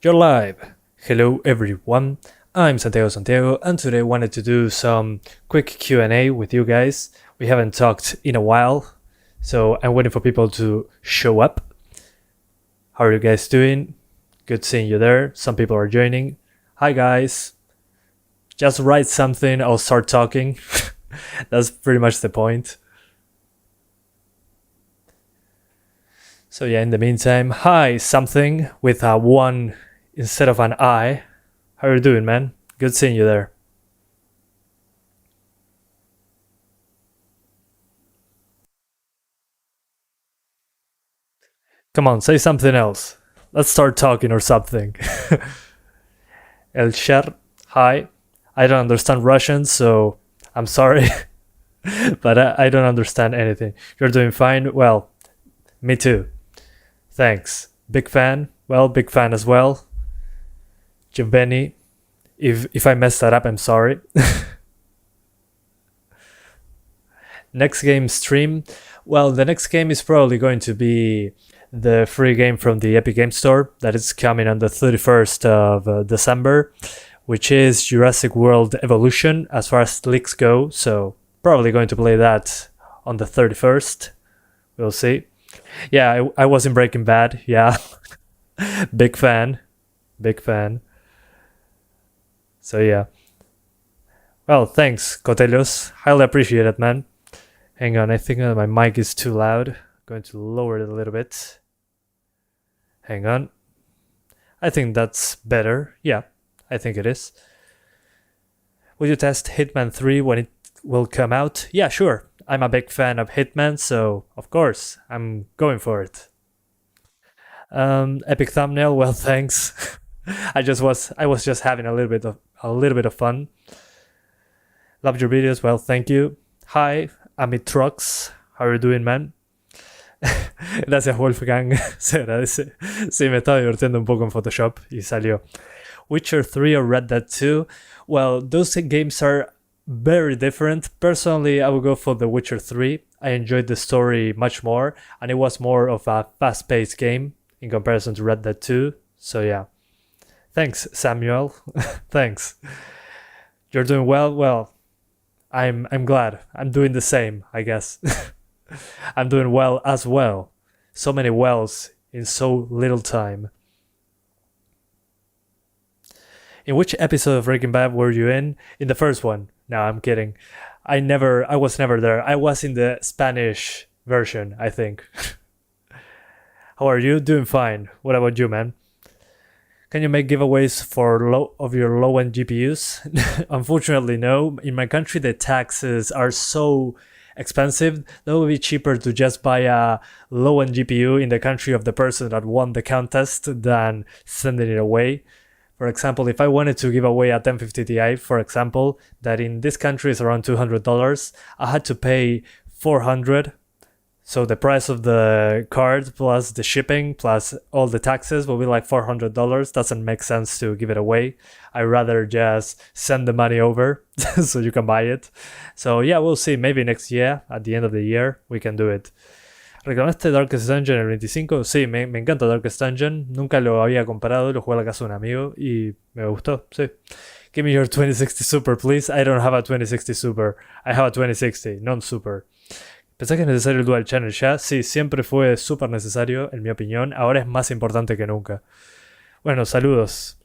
You're live! Hello everyone, I'm Santiago, and today I wanted to do some quick Q&A with you guys. We haven't talked in a while, so I'm waiting for people to show up. How are you guys doing? Good seeing you there. Some people are joining. Hi guys! Just write something, I'll start talking. That's pretty much the point. So yeah, in the meantime, hi something with a 1 instead of an I. How are you doing, man? Good seeing you there. Come on, say something else. Let's start talking or something. El Shar, hi. I don't understand Russian, so I'm sorry. But I don't understand anything. You're doing fine? Well, me too. Thanks. Big fan? Well, big fan as well. Giovanni, if I messed that up, I'm sorry. Next game stream. Well, the next game is probably going to be the free game from the Epic Game Store that is coming on the 31st of December, which is Jurassic World Evolution as far as leaks go. So probably going to play that on the 31st. We'll see. Yeah, I was in Breaking Bad. Yeah. Big fan. Big fan. So yeah. Well, thanks, Cotelios. Highly appreciate it, man. Hang on, I think my mic is too loud. Going to lower it a little bit. Hang on. I think that's better. Yeah, I think it is. Will you test Hitman 3 when it will come out? Yeah, sure. I'm a big fan of Hitman, so of course, I'm going for it. Epic thumbnail, well thanks. I was just having a little bit of fun. Loved your videos, well thank you. Hi, AmA Trucks, how are you doing, man? Gracias, Wolfgang, se agradece. Sí, me estaba divirtiendo un poco en Photoshop y salió. Witcher 3 or Red Dead 2? Well, those games are very different. Personally, I would go for The Witcher 3. I enjoyed the story much more, and it was more of a fast-paced game in comparison to Red Dead 2. So yeah. Thanks, Samuel. Thanks. You're doing well? Well, I'm glad. I'm doing the same, I guess. I'm doing well as well. So many wells in so little time. In which episode of Breaking Bad were you in? In the first one. No, I'm kidding. I was never there. I was in the Spanish version, I think. How are you? Doing fine. What about you, man? Can you make giveaways for your low-end GPUs? Unfortunately, no. In my country, the taxes are so expensive. That would be cheaper to just buy a low-end GPU in the country of the person that won the contest than sending it away. For example, if I wanted to give away a 1050 Ti, for example, that in this country is around $200, I had to pay $400. So the price of the card plus the shipping plus all the taxes will be like $400. Doesn't make sense to give it away. I'd rather just send the money over so you can buy it. So yeah, we'll see. Maybe next year, at the end of the year, we can do it. ¿Reclamaste Darkest Dungeon el 25? Sí, me encanta Darkest Dungeon. Nunca lo había comprado, lo jugué a la casa de un amigo y me gustó, sí. Give me your 2060 Super, please. I don't have a 2060 Super. I have a 2060, non-Super. ¿Pensás que es necesario el Dual Channel ya? Sí, siempre fue súper necesario, en mi opinión. Ahora es más importante que nunca. Bueno, saludos.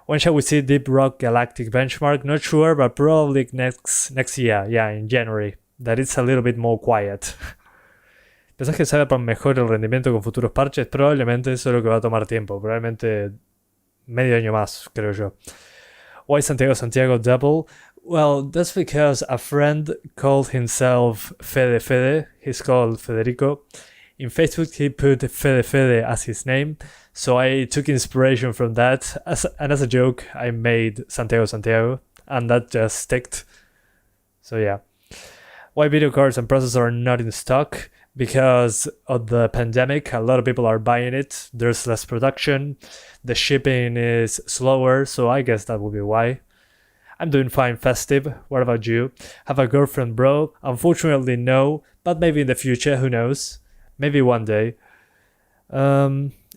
When shall we see Deep Rock Galactic Benchmark? Not sure, but probably next year. Yeah, in January. That it's a little bit more quiet. ¿Pensás que Cyberpunk mejore el rendimiento con futuros parches? Probablemente eso es lo que va a tomar tiempo. Probablemente medio año más, creo yo. Why Santiago double? Well, that's because a friend called himself Fede. He's called Federico. In Facebook, he put Fede as his name. So I took inspiration from that. And as a joke, I made Santiago. And that just sticked. So yeah. Why video cards and processors are not in stock? Because of the pandemic, a lot of people are buying it. There's less production. The shipping is slower. So I guess that would be why. I'm doing fine, festive. What about you? Have a girlfriend, bro? Unfortunately, no. But maybe in the future, who knows? Maybe one day.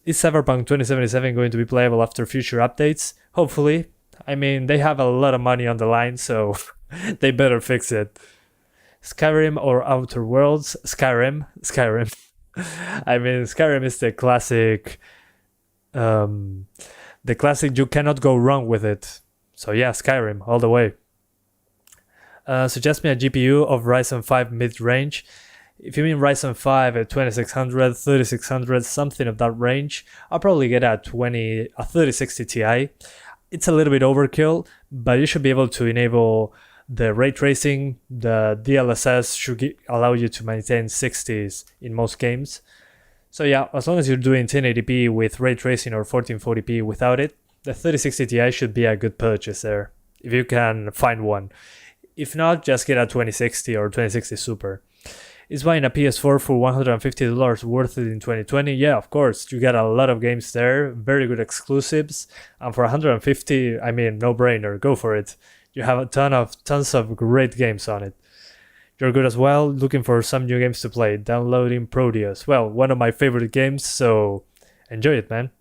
is Cyberpunk 2077 going to be playable after future updates? Hopefully. I mean, they have a lot of money on the line, so they better fix it. Skyrim or Outer Worlds? Skyrim. I mean, Skyrim is the classic. The classic, you cannot go wrong with it. So yeah, Skyrim all the way. Suggest me a GPU of Ryzen 5 mid-range. If you mean Ryzen 5 at 2600, 3600, something of that range, I'll probably get a 3060 Ti. It's a little bit overkill, but you should be able to enable the ray tracing. The DLSS should allow you to maintain 60s in most games. So yeah, as long as you're doing 1080p with ray tracing or 1440p without it, the 3060 Ti should be a good purchase there, if you can find one. If not, just get a 2060 or 2060 Super. Is buying a PS4 for $150 worth it in 2020? Yeah, of course. You get a lot of games there, very good exclusives, and for $150, I mean, no brainer. Go for it. You have tons of great games on it. You're good as well. Looking for some new games to play. Downloading Proteus. Well, one of my favorite games, so enjoy it, man.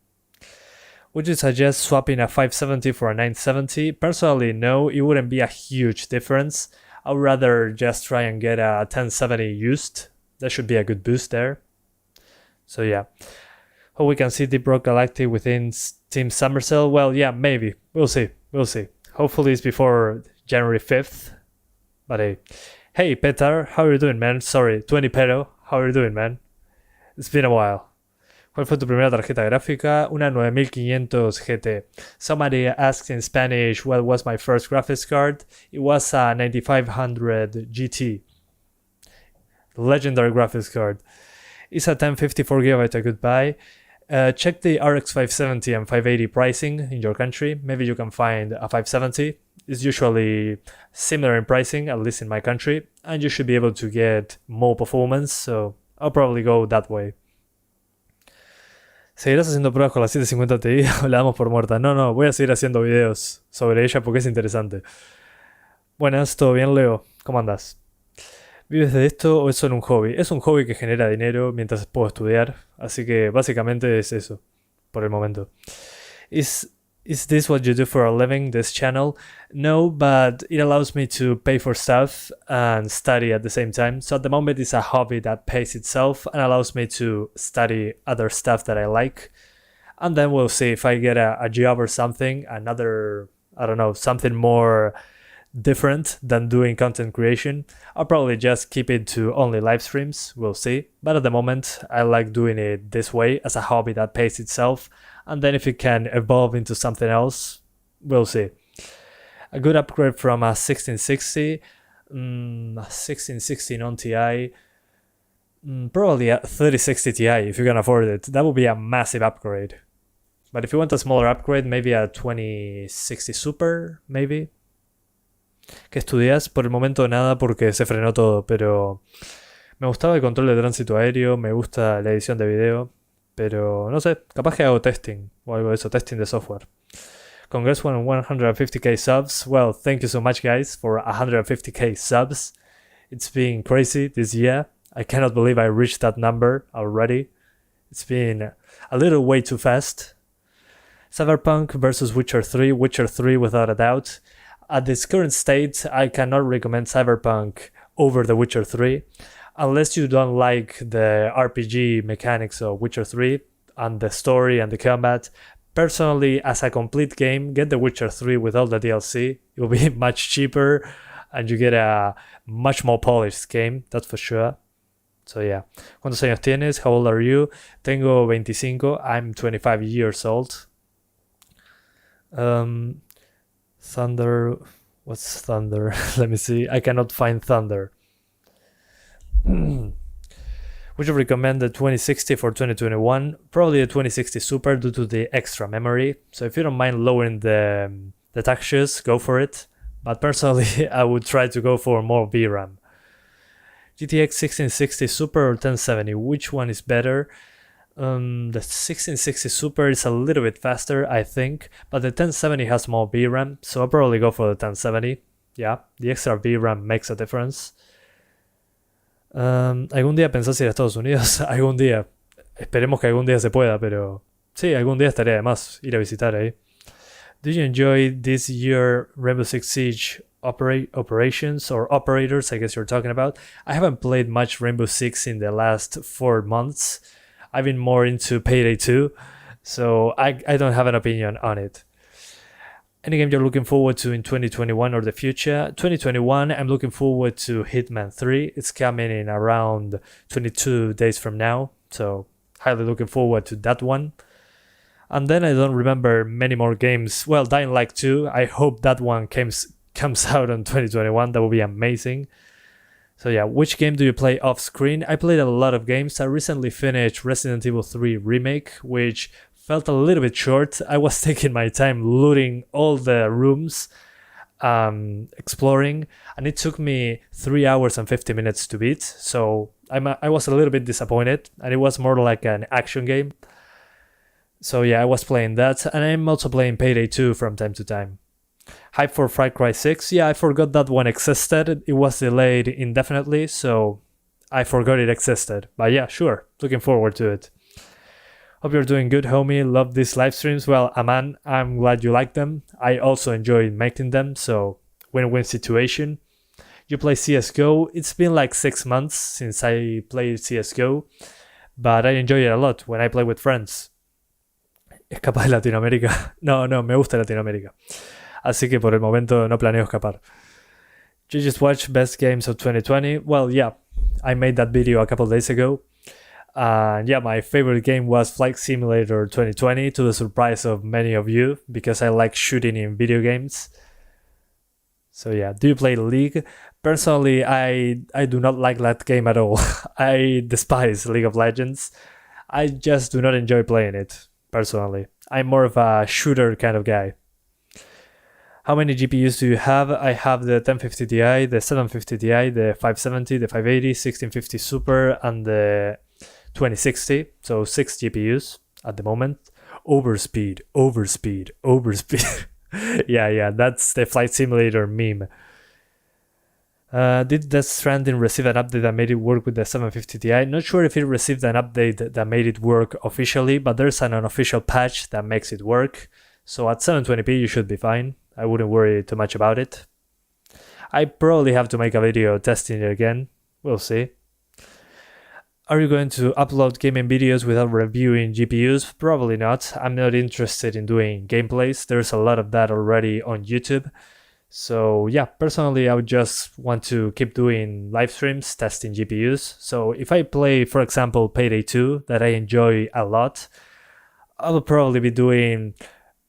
Would you suggest swapping a 570 for a 970? Personally, no. It wouldn't be a huge difference. I would rather just try and get a 1070 used. That should be a good boost there. So yeah. Hope we can see Deep Rock Galactic within Team Summer Sale. Well, yeah, maybe. We'll see. Hopefully it's before January 5th. But hey, Petar, how are you doing, man? Sorry, 20 Pero, how are you doing, man? It's been a while. ¿Cuál fue tu primera tarjeta gráfica? Una 9500 GT. Somebody asked in Spanish what was my first graphics card. It was a 9500 GT. Legendary graphics card. Is a 1054GB a good buy? Check the RX 570 and 580 pricing in your country. Maybe you can find a 570. It's usually similar in pricing, at least in my country. And you should be able to get more performance. So I'll probably go that way. ¿Seguirás haciendo pruebas con la 750 Ti o la damos por muerta? No, voy a seguir haciendo videos sobre ella porque es interesante. Buenas, ¿todo bien, Leo? ¿Cómo andas? ¿Vives de esto o es solo un hobby? Es un hobby que genera dinero mientras puedo estudiar, así que básicamente es eso, por el momento. Is this what you do for a living, this channel? No, but it allows me to pay for stuff and study at the same time. So at the moment it's a hobby that pays itself and allows me to study other stuff that I like. And then we'll see if I get a job or something, something more different than doing content creation. I'll probably just keep it to only live streams, we'll see. But at the moment, I like doing it this way as a hobby that pays itself. And then if it can evolve into something else, we'll see. A good upgrade from a 1660, 1660 non-Ti, probably a 3060 Ti if you can afford it. That would be a massive upgrade. But if you want a smaller upgrade, maybe a 2060 Super, maybe. ¿Qué estudias? Por el momento nada porque se frenó todo, pero me gustaba el control de tránsito aéreo, me gusta la edición de video, pero no sé, capaz que hago testing o algo de eso, testing de software. Congrats on 150k subs. Well, thank you so much guys for 150k subs. It's been crazy this year. I cannot believe I reached that number already. It's been a little way too fast. Cyberpunk versus Witcher 3. Witcher 3 without a doubt. At this current state, I cannot recommend Cyberpunk over The Witcher 3, unless you don't like the RPG mechanics of Witcher 3 and the story and the combat. Personally, as a complete game, get The Witcher 3 with all the DLC. It will be much cheaper and you get a much more polished game, that's for sure. So yeah. ¿Cuántos años tienes? How old are you? Tengo 25. I'm 25 years old. Thunder, what's Thunder? Let me see. I cannot find Thunder. Would you recommend the 2060 for 2021? Probably the 2060 Super due to the extra memory. So if you don't mind lowering the textures, go for it. But personally, I would try to go for more VRAM. GTX 1660 Super or 1070? Which one is better? The 1660 Super is a little bit faster, I think, but the 1070 has more VRAM, so I'll probably go for the 1070. Yeah, the extra VRAM makes a difference. ¿Algún día pensás ir a Estados Unidos? Algún día. Esperemos que algún día se pueda, pero Sí, algún día estaría de más ir a visitar ahí. Did you enjoy this year Rainbow Six Siege operations or operators, I guess you're talking about? I haven't played much Rainbow Six in the last 4 months. I've been more into Payday 2, so I don't have an opinion on it. Any game you're looking forward to in 2021 or the future? 2021, I'm looking forward to Hitman 3. It's coming in around 22 days from now, so highly looking forward to that one. And then I don't remember many more games. Well, Dying Light 2, I hope that one comes out in 2021. That would be amazing. So yeah, which game do you play off screen? I played a lot of games. I recently finished Resident Evil 3 Remake, which felt a little bit short. I was taking my time looting all the rooms, exploring, and it took me 3 hours and 50 minutes to beat. So I was a little bit disappointed, and it was more like an action game. So yeah, I was playing that, and I'm also playing Payday 2 from time to time. Hype for Far Cry 6, yeah, I forgot that one existed. It was delayed indefinitely, so I forgot it existed. But yeah, sure, looking forward to it. Hope you're doing good, homie. Love these live streams. Well, Aman, I'm glad you like them. I also enjoy making them, so win-win situation. You play CSGO. It's been like 6 months since I played CSGO, but I enjoy it a lot when I play with friends. Escapar de Latinoamérica. No, me gusta Latinoamérica. Así que por el momento no planeo escapar. You just watched best games of 2020? Well, yeah, I made that video a couple days ago. And yeah, my favorite game was Flight Simulator 2020, to the surprise of many of you, because I like shooting in video games. So yeah, do you play League? Personally, I do not like that game at all. I despise League of Legends. I just do not enjoy playing it. Personally, I'm more of a shooter kind of guy. How many GPUs do you have? I have the 1050 Ti, the 750 Ti, the 570, the 580, 1650 Super, and the 2060. So 6 GPUs at the moment. Overspeed. yeah, that's the Flight Simulator meme. Did Death Stranding receive an update that made it work with the 750 Ti? Not sure if it received an update that made it work officially, but there's an unofficial patch that makes it work. So at 720p you should be fine. I wouldn't worry too much about it. I probably have to make a video testing it again. We'll see. Are you going to upload gaming videos without reviewing GPUs? Probably not. I'm not interested in doing gameplays. There's a lot of that already on YouTube. So yeah, personally, I would just want to keep doing live streams, testing GPUs. So if I play, for example, Payday 2, that I enjoy a lot, I will probably be doing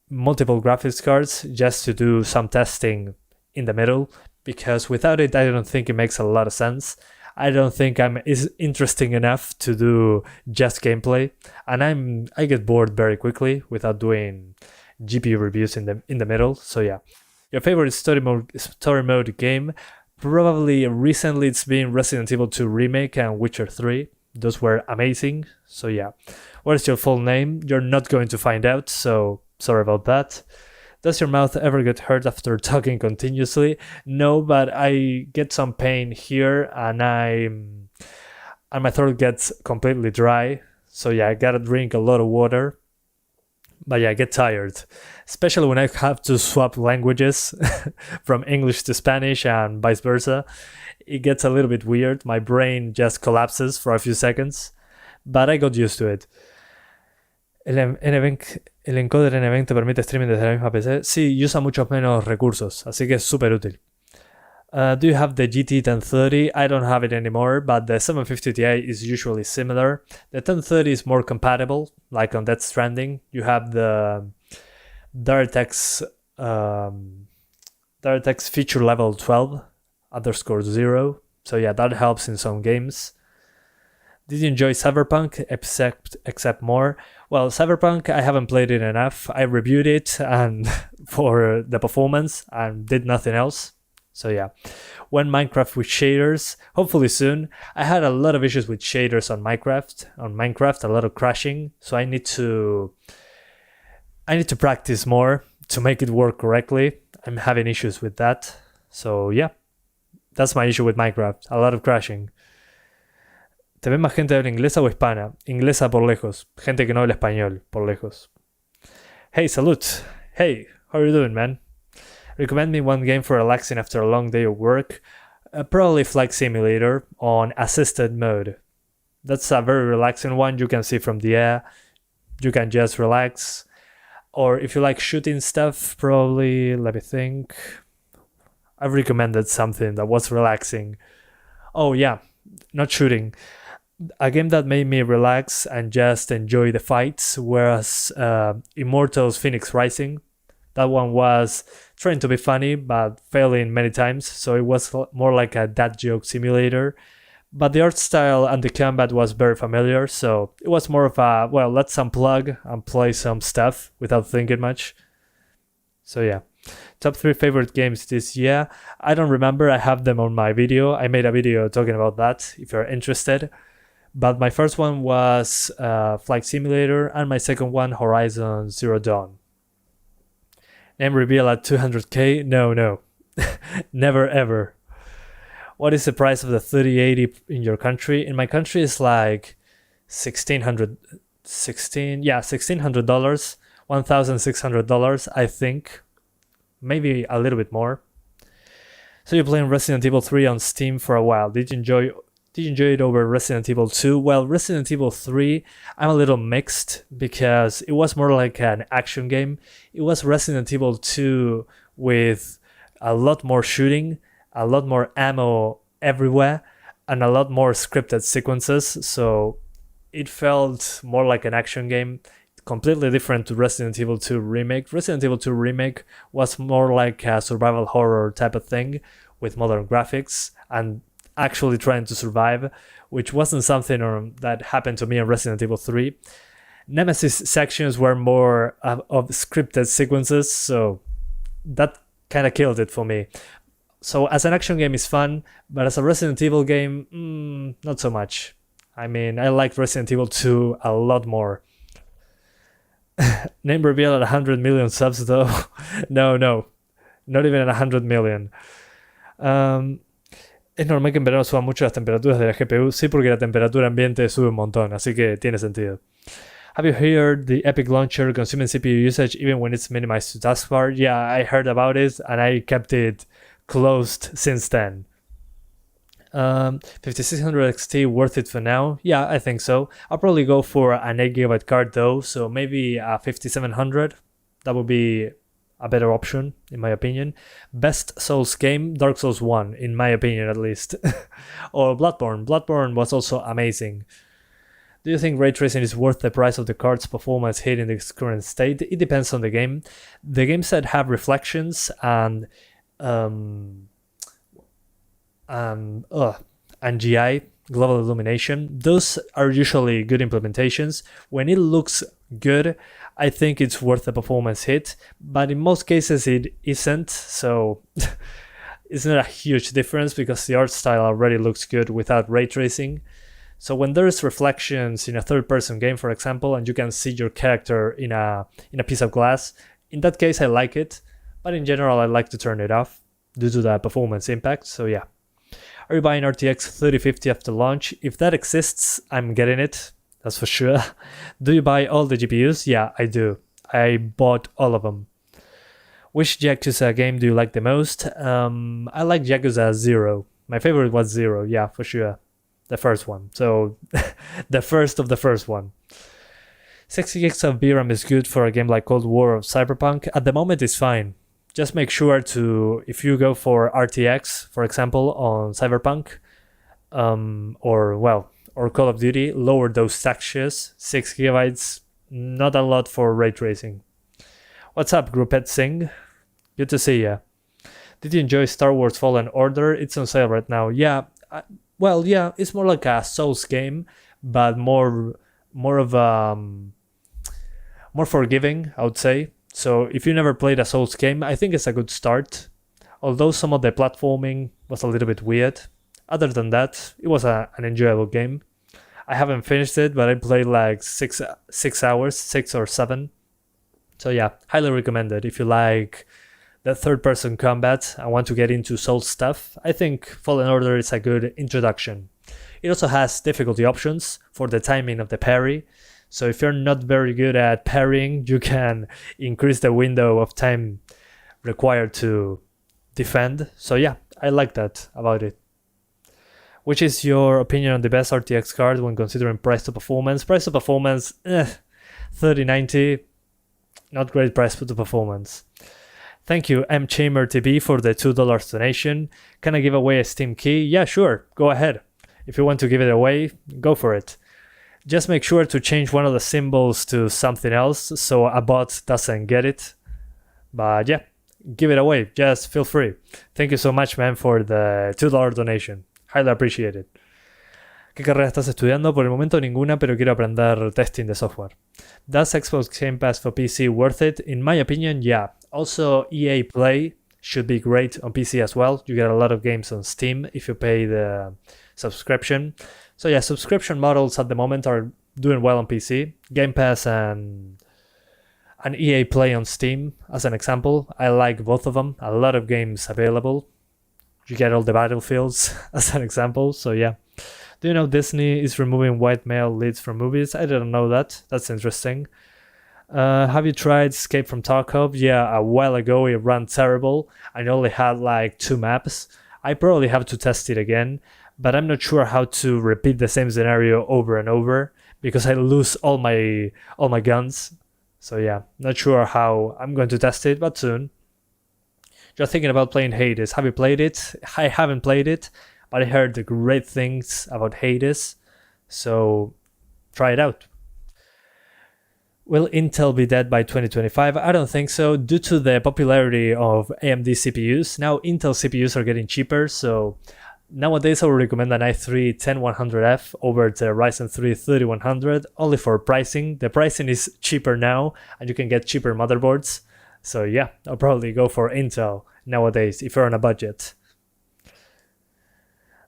multiple graphics cards just to do some testing in the middle, because without it, I don't think it makes a lot of sense. I don't think I'm interesting enough to do just gameplay, and I get bored very quickly without doing GPU reviews in the middle. So yeah. Your favorite story mode game? Probably recently it's been Resident Evil 2 Remake and Witcher 3. Those were amazing. So yeah. What is your full name? You're not going to find out, so sorry about that. Does your mouth ever get hurt after talking continuously? No, but I get some pain here and my throat gets completely dry. So yeah, I gotta drink a lot of water. But yeah, I get tired, especially when I have to swap languages from English to Spanish and vice versa. It gets a little bit weird. My brain just collapses for a few seconds, but I got used to it. El encoder NVENC te permite streaming desde la misma PC. Sí, usa muchos menos recursos, así que es súper útil. Do you have the GT 1030? I don't have it anymore, but the 750 Ti is usually similar. The 1030 is more compatible, like on Death Stranding. You have the DirectX feature level 12_0. So yeah, that helps in some games. Did you enjoy Cyberpunk except more? Well, Cyberpunk, I haven't played it enough. I reviewed it and for the performance and did nothing else. So yeah, when Minecraft with shaders, hopefully soon. I had a lot of issues with shaders on Minecraft, a lot of crashing. So I need to practice more to make it work correctly. I'm having issues with that. So yeah, that's my issue with Minecraft, a lot of crashing. ¿Te ven más gente de habla inglesa o hispana? Inglesa por lejos. Gente que no habla español, por lejos. Hey, salute. Hey, how are you doing, man? Recommend me one game for relaxing after a long day of work. Probably Flight Simulator on assisted mode. That's a very relaxing one. You can see from the air. You can just relax. Or if you like shooting stuff, probably, let me think. I've recommended something that was relaxing. Oh yeah, not shooting. A game that made me relax and just enjoy the fights was Immortals Phoenix Rising. That one was trying to be funny, but failing many times, so it was more like a dad joke simulator. But the art style and the combat was very familiar, so it was more of a, well, let's unplug and play some stuff without thinking much. So yeah. Top 3 favorite games this year. I don't remember, I have them on my video. I made a video talking about that, if you're interested. But my first one was Flight Simulator, and my second one, Horizon Zero Dawn. Name reveal at 200k? No. Never ever. What is the price of the 3080 in your country? In my country, it's like $1,600, $1,600, I think. Maybe a little bit more. So you're playing Resident Evil 3 on Steam for a while. Did you enjoy it over Resident Evil 2? Well, Resident Evil 3, I'm a little mixed because it was more like an action game. It was Resident Evil 2 with a lot more shooting, a lot more ammo everywhere, and a lot more scripted sequences. So it felt more like an action game, completely different to Resident Evil 2 Remake. Resident Evil 2 Remake was more like a survival horror type of thing with modern graphics and actually trying to survive, which wasn't something that happened to me in Resident Evil 3. Nemesis sections were more of scripted sequences, so that kind of killed it for me. So as an action game is fun, but as a Resident Evil game, not so much. I mean, I liked Resident Evil 2 a lot more. Name reveal at 100 million subs though. No, not even at 100 million. Es normal que en verano suban mucho las temperaturas de la GPU. Sí, porque la temperatura ambiente sube un montón, así que tiene sentido. Have you heard the Epic Launcher consuming CPU usage even when it's minimized to taskbar? Yeah, I heard about it and I kept it closed since then. 5600 XT worth it for now? Yeah, I think so. I'll probably go for an 8GB card though, so maybe a 5700. That would be a better option, in my opinion. Best Souls game, Dark Souls 1, in my opinion at least. Or Bloodborne. Bloodborne was also amazing. Do you think Raytracing is worth the price of the card's performance hit in its current state? It depends on the game. The games that have reflections and GI, global illumination, those are usually good implementations. When it looks good, I think it's worth the performance hit, but in most cases it isn't, so it's not a huge difference because the art style already looks good without ray tracing. So when there's reflections in a third-person game, for example, and you can see your character in a piece of glass, in that case I like it, but in general I like to turn it off due to the performance impact, so yeah. Are you buying RTX 3050 after launch? If that exists, I'm getting it, that's for sure. Do you buy all the GPUs? Yeah, I do. I bought all of them. Which Yakuza game do you like the most? I like Yakuza 0. My favorite was 0, yeah, for sure. The first one. So, the first of the first one. 60 gigs of VRAM is good for a game like Cold War or Cyberpunk. At the moment, it's fine. Just make sure to, if you go for RTX, for example, on Cyberpunk, or Call of Duty, lower those textures. 6 GB, not a lot for ray tracing. What's up, Groupette Singh? Good to see ya. Did you enjoy Star Wars Fallen Order? It's on sale right now. Yeah, it's more like a Souls game, but more forgiving, I would say. So if you never played a Souls game, I think it's a good start. Although some of the platforming was a little bit weird. Other than that, it was an enjoyable game. I haven't finished it, but I played like 6 hours, 6 or 7. So yeah, highly recommended. If you like the third-person combat and want to get into Souls stuff, I think Fallen Order is a good introduction. It also has difficulty options for the timing of the parry. So if you're not very good at parrying, you can increase the window of time required to defend. So yeah, I like that about it. Which is your opinion on the best RTX card when considering price to performance? Price to performance, 3090, not great price to performance. Thank you, MChamberTV, for the $2 donation. Can I give away a Steam key? Yeah, sure, go ahead. If you want to give it away, go for it. Just make sure to change one of the symbols to something else so a bot doesn't get it. But yeah, give it away, just feel free. Thank you so much, man, for the $2 donation. Highly appreciated. ¿Qué carrera estás estudiando? Por el momento ninguna, pero quiero aprender testing de software. Does Xbox Game Pass for PC worth it? In my opinion, yeah. Also, EA Play should be great on PC as well. You get a lot of games on Steam if you pay the subscription. So yeah, subscription models at the moment are doing well on PC. Game Pass and EA Play on Steam, as an example. I like both of them. A lot of games available. You get all the Battlefields as an example. So yeah. Do you know Disney is removing white male leads from movies? I didn't know that. That's interesting. Have you tried Escape from Tarkov? Yeah, a while ago it ran terrible. I only had like 2 maps. I probably have to test it again, but I'm not sure how to repeat the same scenario over and over because I lose all my guns. So yeah, not sure how I'm going to test it, but soon. You're thinking about playing Hades. Have you played it? I haven't played it, but I heard the great things about Hades, so try it out. Will Intel be dead by 2025? I don't think so. Due to the popularity of AMD CPUs, now Intel CPUs are getting cheaper, so nowadays I would recommend an i3 10100F over the Ryzen 3 3100, only for pricing. The pricing is cheaper now, and you can get cheaper motherboards. So yeah, I'll probably go for Intel nowadays if you're on a budget.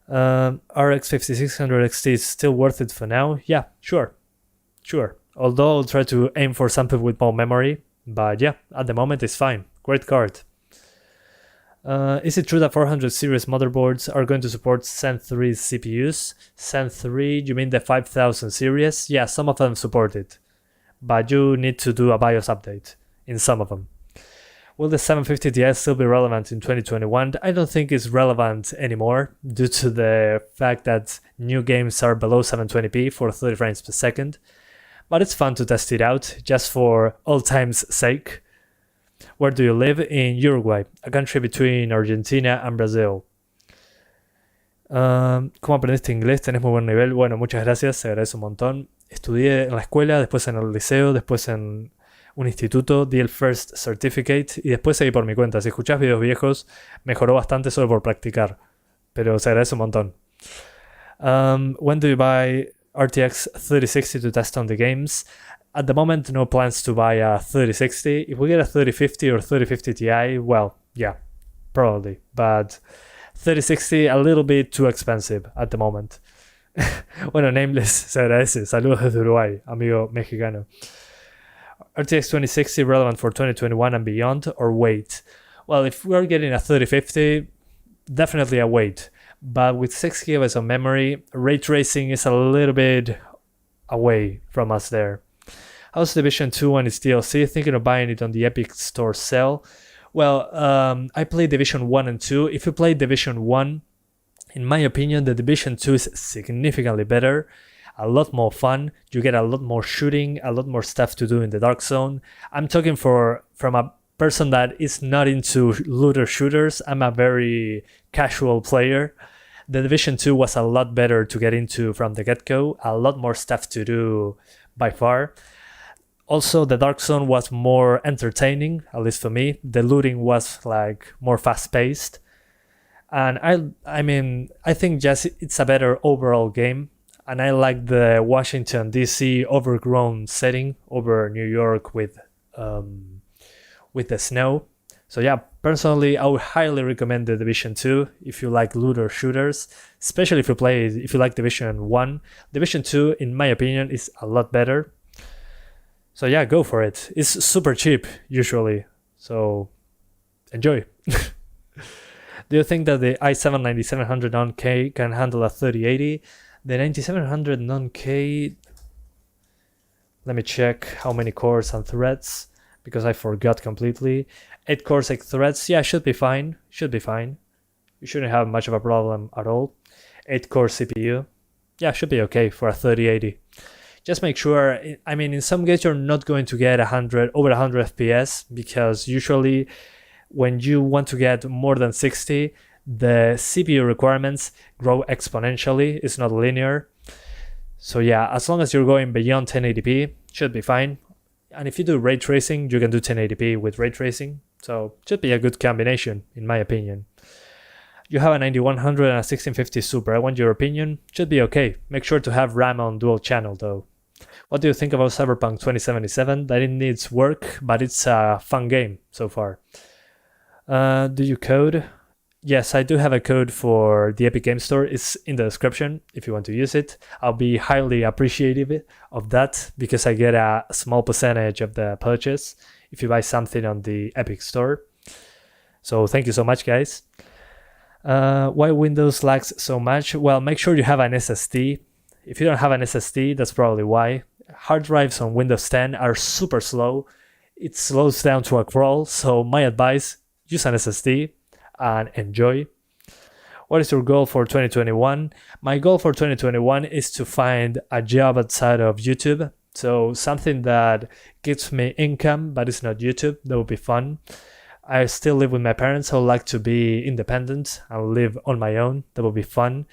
RX 5600 XT is still worth it for now? Yeah, sure. Although I'll try to aim for something with more memory, but yeah, at the moment it's fine. Great card. Is it true that 400 series motherboards are going to support Zen 3 CPUs? Zen 3, you mean the 5000 series? Yeah, some of them support it, but you need to do a BIOS update in some of them. Will the 750 Ti still be relevant in 2021? I don't think it's relevant anymore due to the fact that new games are below 720p for 30 frames per second. But it's fun to test it out, just for old time's sake. Where do you live? In Uruguay, a country between Argentina and Brazil. ¿Cómo aprendiste inglés? ¿Tenés muy buen nivel? Bueno, muchas gracias, se agradece un montón. Estudié en la escuela, después en el liceo, después en un instituto, di el First Certificate y después seguí por mi cuenta. Si escuchás videos viejos, mejoró bastante solo por practicar, pero se agradece un montón. When do you buy RTX 3060 to test on the games? At the moment, no plans to buy a 3060. If we get a 3050 or 3050 Ti, well, yeah, probably. But 3060, a little bit too expensive at the moment. Bueno, Nameless, se agradece. Saludos desde Uruguay, amigo mexicano. RTX 2060 relevant for 2021 and beyond, or wait? Well, if we're getting a 3050, definitely a wait. But with 6 GB of memory, Raytracing is a little bit away from us there. How's Division 2 and its DLC? Thinking of buying it on the Epic Store sale? Well, I played Division 1 and 2. If you play Division 1, in my opinion, the Division 2 is significantly better. A lot more fun. You get a lot more shooting, a lot more stuff to do in the Dark Zone. I'm talking from a person that is not into looter shooters. I'm a very casual player. The Division 2 was a lot better to get into from the get-go. A lot more stuff to do by far. Also, the Dark Zone was more entertaining, at least for me. The looting was like more fast-paced. And I think just it's a better overall game. And I like the Washington, D.C. overgrown setting over New York with the snow. So yeah, personally, I would highly recommend the Division 2 if you like looter shooters, especially if you like Division 1. Division 2, in my opinion, is a lot better. So yeah, go for it. It's super cheap, usually. So enjoy. Do you think that the i7-9700 on K can handle a 3080? The 9700 non-K, let me check how many cores and threads, because I forgot completely. 8 cores, 8 threads, yeah, should be fine. Should be fine. You shouldn't have much of a problem at all. 8 core CPU, yeah, should be okay for a 3080. Just make sure, I mean, in some games you're not going to get over 100 FPS, because usually when you want to get more than 60, the CPU requirements grow exponentially. It's not linear. So yeah, as long as you're going beyond 1080p, should be fine. And if you do ray tracing, you can do 1080p with ray tracing. So should be a good combination, in my opinion. You have a 9100 and a 1650 Super. I want your opinion. Should be okay. Make sure to have RAM on dual channel though. What do you think about Cyberpunk 2077? That it needs work, but it's a fun game so far. Do you code? Yes, I do have a code for the Epic Game Store. It's in the description if you want to use it. I'll be highly appreciative of that, because I get a small percentage of the purchase if you buy something on the Epic Store. So thank you so much, guys. Why Windows lags so much? Well, make sure you have an SSD. If you don't have an SSD, that's probably why. Hard drives on Windows 10 are super slow. It slows down to a crawl, so my advice, use an SSD and enjoy. What is your goal for 2021? My goal for 2021 is to find a job outside of YouTube. So something that gives me income, but it's not YouTube. That would be fun. I still live with my parents. I would like to be independent and live on my own. That would be fun.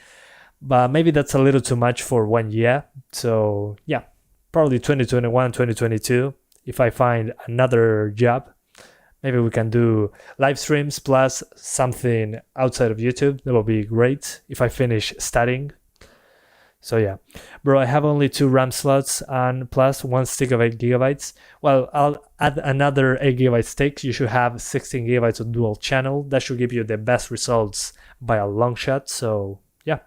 But maybe that's a little too much for 1 year. So yeah, probably 2021, 2022. If I find another job, maybe we can do live streams plus something outside of YouTube. That would be great if I finish studying. So yeah, bro, I have only 2 RAM slots and plus 1 stick of 8 gigabytes. Well, I'll add another 8 gigabyte stick. You should have 16 gigabytes of dual channel. That should give you the best results by a long shot. So yeah.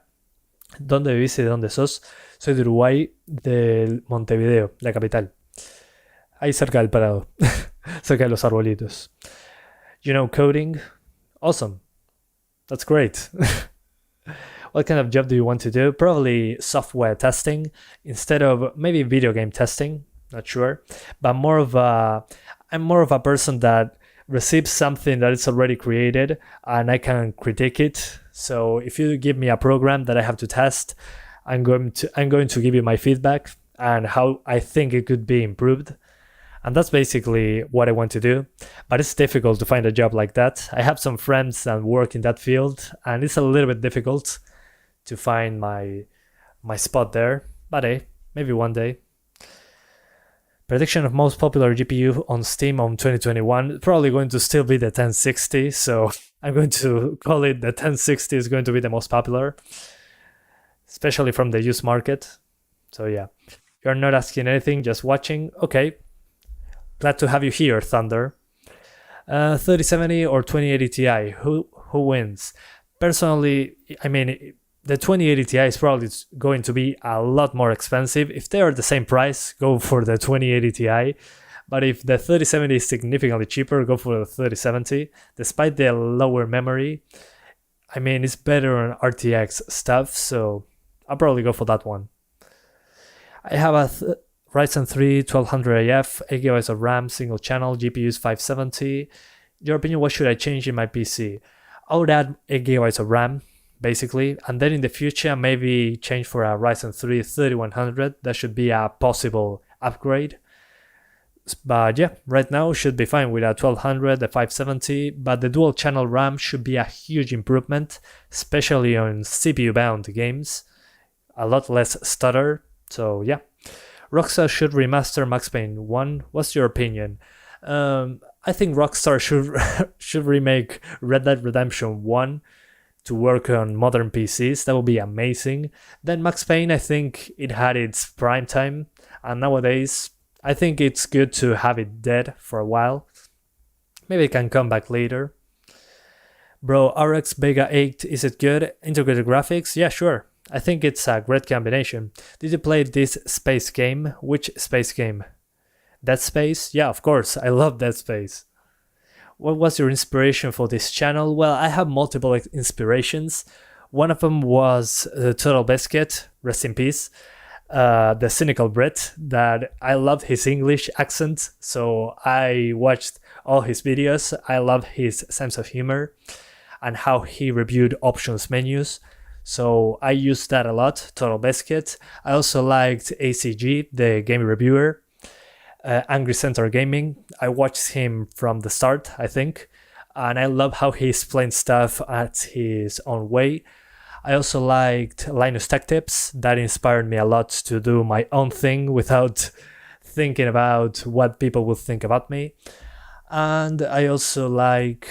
¿Dónde vivís y de dónde sos? Soy de Uruguay, de Montevideo, la capital. Ahí cerca del Prado, cerca de los arbolitos. You know coding? Awesome. That's great. What kind of job do you want to do? Probably software testing instead of maybe video game testing. Not sure. But I'm more of a person that receives something that is already created and I can critique it. So if you give me a program that I have to test, I'm going to give you my feedback and how I think it could be improved. And that's basically what I want to do. But it's difficult to find a job like that. I have some friends that work in that field, and it's a little bit difficult to find my spot there. But hey, maybe one day. Prediction of most popular GPU on Steam on 2021, probably going to still be the 1060. So I'm going to call it the 1060 is going to be the most popular, especially from the used market. So yeah, you're not asking anything, just watching. Okay. Glad to have you here, Thunder. 3070 or 2080 Ti, who wins? Personally, I mean, the 2080 Ti is probably going to be a lot more expensive. If they are the same price, go for the 2080 Ti. But if the 3070 is significantly cheaper, go for the 3070. Despite the lower memory, I mean, it's better on RTX stuff, so I'll probably go for that one. I have a Ryzen 3 1200AF, 8GB of RAM, single channel, GPU's 570. Your opinion, what should I change in my PC? I would add 8GB of RAM, basically, and then in the future, maybe change for a Ryzen 3 3100. That should be a possible upgrade. But yeah, right now should be fine with a 1200, a 570, but the dual channel RAM should be a huge improvement, especially on CPU bound games. A lot less stutter, so yeah. Rockstar should remaster Max Payne 1. What's your opinion? I think Rockstar should remake Red Dead Redemption 1 to work on modern PCs. That would be amazing. Then Max Payne, I think it had its prime time, and nowadays I think it's good to have it dead for a while. Maybe it can come back later. Bro, RX Vega 8, is it good? Integrated graphics? Yeah, sure. I think it's a great combination. Did you play this space game? Which space game? Dead Space? Yeah, of course. I love Dead Space. What was your inspiration for this channel? Well, I have multiple inspirations. One of them was Total Biscuit, rest in peace. The cynical Brit, that I loved his English accent, so I watched all his videos. I love his sense of humor and how he reviewed options menus. So I used that a lot, Total Biscuit. I also liked ACG, the game reviewer, Angry Centaur Gaming. I watched him from the start, I think, and I love how he explains stuff at his own way. I also liked Linus Tech Tips. That inspired me a lot to do my own thing without thinking about what people would think about me. And I also like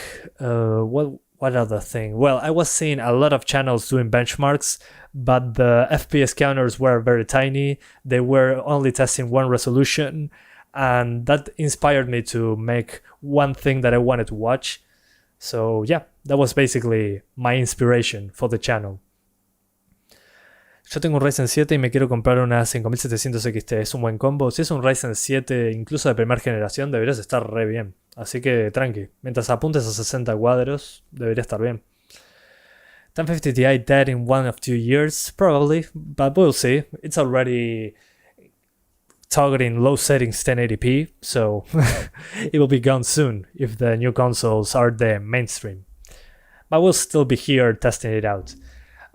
what other thing? Well, I was seeing a lot of channels doing benchmarks, but the FPS counters were very tiny. They were only testing one resolution, and that inspired me to make one thing that I wanted to watch. So yeah, that was basically my inspiration for the channel. Yo tengo un Ryzen 7 y me quiero comprar una 5700 XT. ¿Es un buen combo? Si es un Ryzen 7 incluso de primera generación, deberías estar re bien. Así que tranqui. Mientras apuntes a 60 cuadros, debería estar bien. 1050 Ti dead in 1 or 2 years? Probably, but we'll see. It's already targeting low settings 1080p, so it will be gone soon if the new consoles are the mainstream. But we'll still be here testing it out.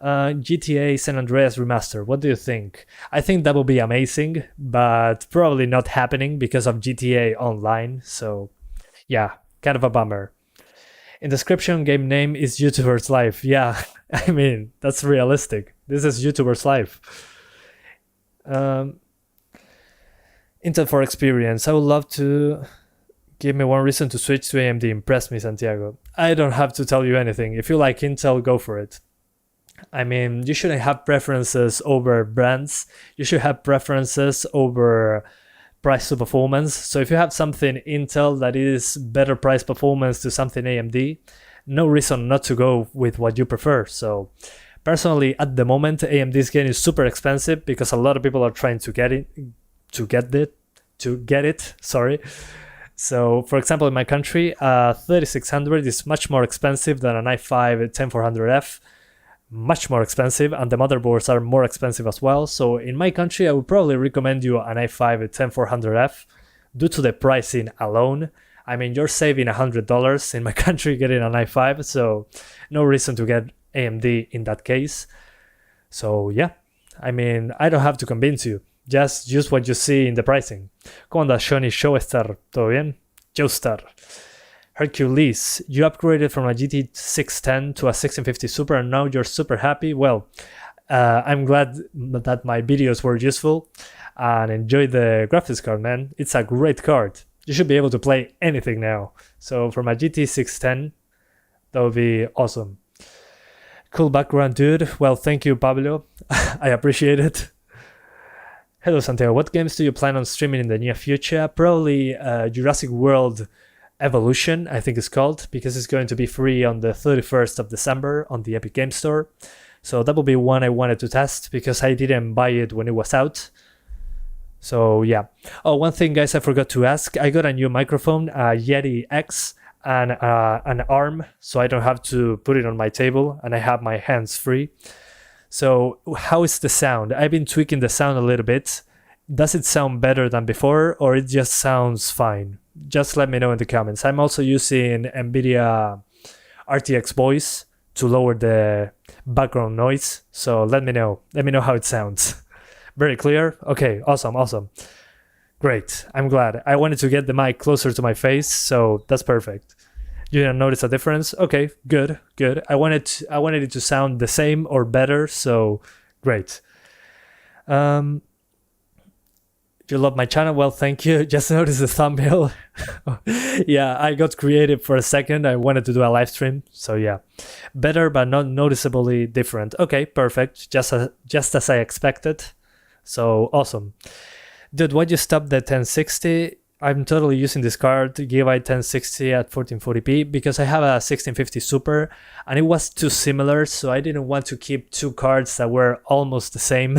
GTA San Andreas Remaster, what do you think? I think that will be amazing, but probably not happening because of GTA Online, so yeah, kind of a bummer. In description, game name is YouTuber's Life. Yeah, I mean, that's realistic. This is YouTuber's Life. Intel for experience. I would love to... Give me one reason to switch to AMD. Impress me, Santiago. I don't have to tell you anything. If you like Intel, go for it. I mean, you shouldn't have preferences over brands. You should have preferences over price to performance. So if you have something Intel that is better price performance to something AMD, no reason not to go with what you prefer. So personally, at the moment, AMD's game is super expensive because a lot of people are trying to get it. Sorry. So, for example, in my country, 3600 is much more expensive than an i5 10400F. Much more expensive, and the motherboards are more expensive as well. So in my country, I would probably recommend you an i5 10400F due to the pricing alone. I mean, you're saving $100 in my country getting an i5, so no reason to get AMD in that case. So yeah, I mean, I don't have to convince you. Just use what you see in the pricing. ¿Cómo andas, Johnny Showstar? ¿Todo bien? Joestar. Hercules, you upgraded from a GT 610 to a 1650 Super and now you're super happy. Well, I'm glad that my videos were useful and enjoy the graphics card, man. It's a great card. You should be able to play anything now. So from a GT 610, that would be awesome. Cool background, dude. Well, thank you, Pablo. I appreciate it. Hello, Santiago. What games do you plan on streaming in the near future? Probably Jurassic World Evolution, I think it's called, because it's going to be free on the 31st of December on the Epic Game Store. So that will be one I wanted to test because I didn't buy it when it was out. So yeah. Oh, one thing, guys, I forgot to ask. I got a new microphone, a Yeti X, and an arm, so I don't have to put it on my table, and I have my hands free. So how is the sound? I've been tweaking the sound a little bit. Does it sound better than before, or it just sounds fine? Just let me know in the comments. I'm also using NVIDIA RTX Voice to lower the background noise. So let me know. Let me know how it sounds. Very clear? Okay, awesome. Great, I'm glad. I wanted to get the mic closer to my face, so that's perfect. You didn't notice a difference? Okay, good. I wanted it to sound the same or better, so great. If you love my channel, well, thank you. Just noticed the thumbnail. Yeah, I got creative for a second. I wanted to do a live stream, so yeah. Better, but not noticeably different. Okay, perfect. Just as I expected. So awesome. Dude, why'd you stop the 1060? I'm totally using this card, Gigabyte 1060 at 1440p, because I have a 1650 Super, and it was too similar, so I didn't want to keep two cards that were almost the same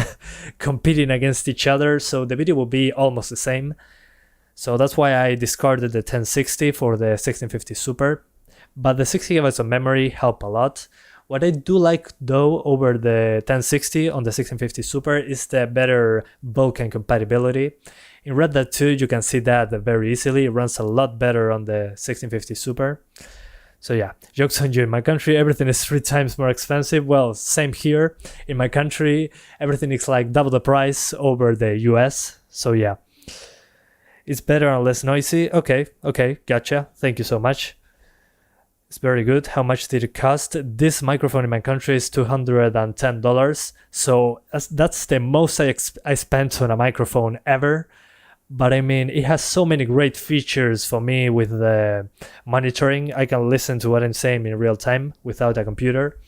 competing against each other, so the video will be almost the same. So that's why I discarded the 1060 for the 1650 Super. But the 6 GB of memory help a lot. What I do like though over the 1060 on the 1650 Super is the better Vulkan compatibility. In Red Dead 2 you can see that very easily. It runs a lot better on the 1650 Super. So yeah, jokes on you. In my country everything is 3 times more expensive. Well, same here. In my country everything is like double the price over the US. So yeah, it's better and less noisy. Okay, gotcha. Thank you so much. It's very good. How much did it cost? This microphone in my country is $210. So that's the most I spent on a microphone ever. But I mean, it has so many great features for me with the monitoring. I can listen to what I'm saying in real time without a computer.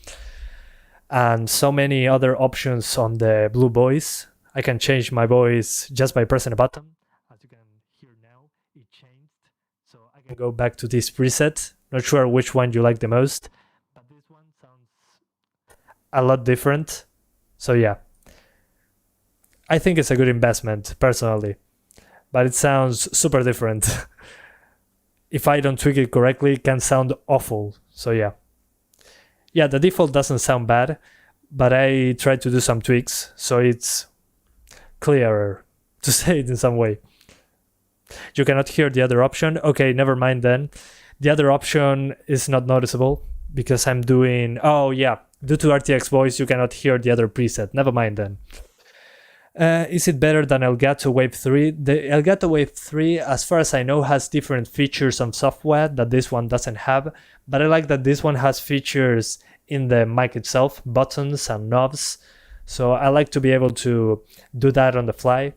And so many other options on the Blue Voice. I can change my voice just by pressing a button. As you can hear now, it changed. So I can go back to this preset. Not sure which one you like the most, but this one sounds a lot different. So yeah, I think it's a good investment personally, but it sounds super different. If I don't tweak it correctly, it can sound awful. So yeah, the default doesn't sound bad, but I tried to do some tweaks so it's clearer, to say it in some way. You cannot hear the other option. Okay, never mind then. The other option is not noticeable because I'm doing... Oh yeah, due to RTX voice, you cannot hear the other preset. Never mind then. Is it better than Elgato Wave 3? The Elgato Wave 3, as far as I know, has different features on software that this one doesn't have. But I like that this one has features in the mic itself, buttons and knobs. So I like to be able to do that on the fly.